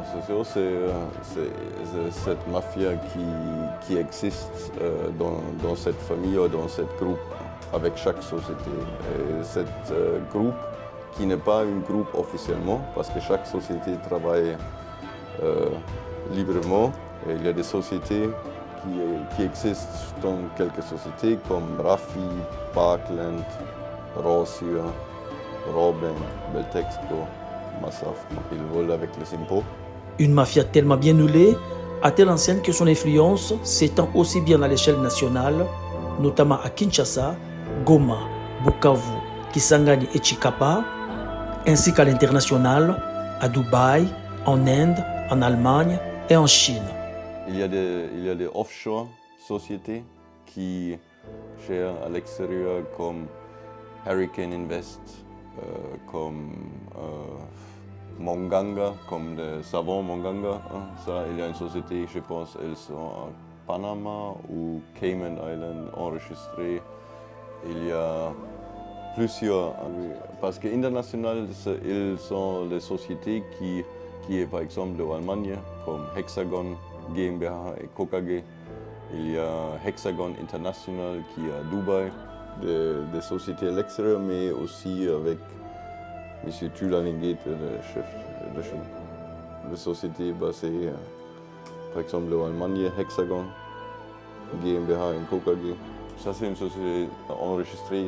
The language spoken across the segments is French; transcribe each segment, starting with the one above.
sociaux, c'est cette mafia qui existe dans cette famille ou dans ce groupe, avec chaque société. Et cette groupe qui n'est pas un groupe officiellement, parce que chaque société travaille librement. Et il y a des sociétés qui existent dans quelques sociétés comme Raffi, Parkland, Rosia, Robank, Beltexco, Massaf. Ils volent avec les impôts. Une mafia tellement bien huilée, à telle enseigne que son influence s'étend aussi bien à l'échelle nationale, notamment à Kinshasa, Goma, Bukavu, Kisangani et Chikapa, ainsi qu'à l'international, à Dubaï, en Inde, en Allemagne et en Chine. Il y a des offshore sociétés qui gèrent à l'extérieur comme Hurricane Invest, comme Monganga, comme le savon Monganga. Ça, il y a une société, je pense, elles sont à Panama ou Cayman Island enregistrées. Il y a plusieurs, parce qu'international, ils sont les sociétés qui est par exemple en Allemagne, comme Hexagon GmbH et KKG. Il y a Hexagon International qui est à Dubaï, des sociétés à l'extérieur, mais aussi avec M. Tulaningate, le chef de société basée par exemple en Allemagne, Hexagon GmbH et KKG. Ça, c'est une société enregistrée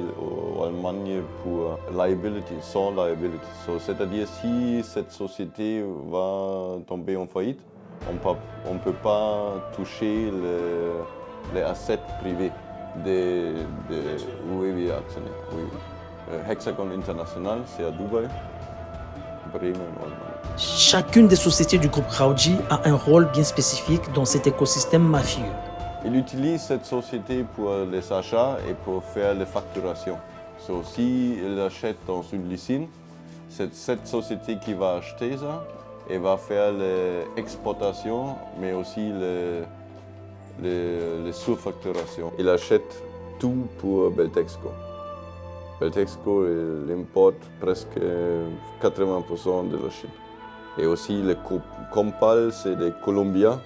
en Allemagne pour liability, sans liability. C'est-à-dire, si cette société va tomber en faillite, on ne peut pas toucher les assets privés des actionnaires. Oui. Hexagon International, c'est à Dubaï, Bremen, Allemagne. Chacune des sociétés du groupe Krauji a un rôle bien spécifique dans cet écosystème mafieux. Il utilise cette société pour les achats et pour faire les facturations. S'il achète dans une lysine, c'est cette société qui va acheter ça et va faire les exportations, mais aussi les sous-facturations. Il achète tout pour Beltexco. Beltexco il importe presque 80% de la Chine. Et aussi les Compal, c'est des Colombiens.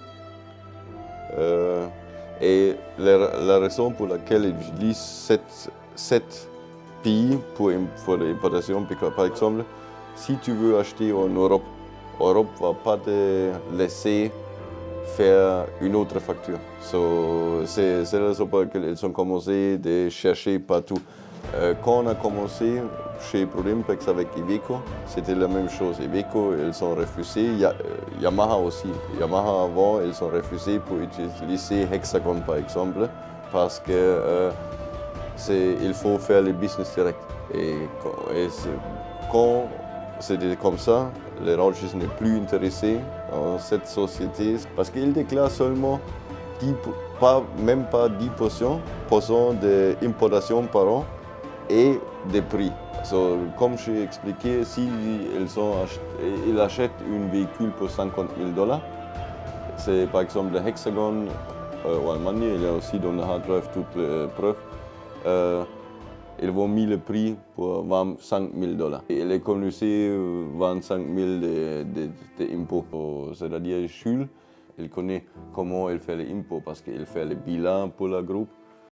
Et la raison pour laquelle ils utilisent sept pays pour l'importation, par exemple, si tu veux acheter en Europe, l'Europe ne va pas te laisser faire une autre facture. C'est la raison pour laquelle ils ont commencé à chercher partout. Quand on a commencé chez Prodimpex avec Iveco, c'était la même chose. Iveco, ils ont refusé. Yamaha aussi. Yamaha avant, ils ont refusé pour utiliser Hexagon par exemple, parce que il faut faire le business direct. Et quand c'était comme ça, les Rogers n'est plus intéressé en cette société parce qu'ils déclarent seulement même pas 10% d'importation par an et des prix. Comme j'ai expliqué, s'ils achètent un véhicule pour $50,000, c'est par exemple le Hexagon en Allemagne, il y a aussi dans le hard drive toutes les preuves. Ils vont mis le prix pour $25,000. Il économisait $25,000 d'impôts. C'est-à-dire Jules, il connaît comment il fait les impôts parce qu'il fait le bilan pour le groupe.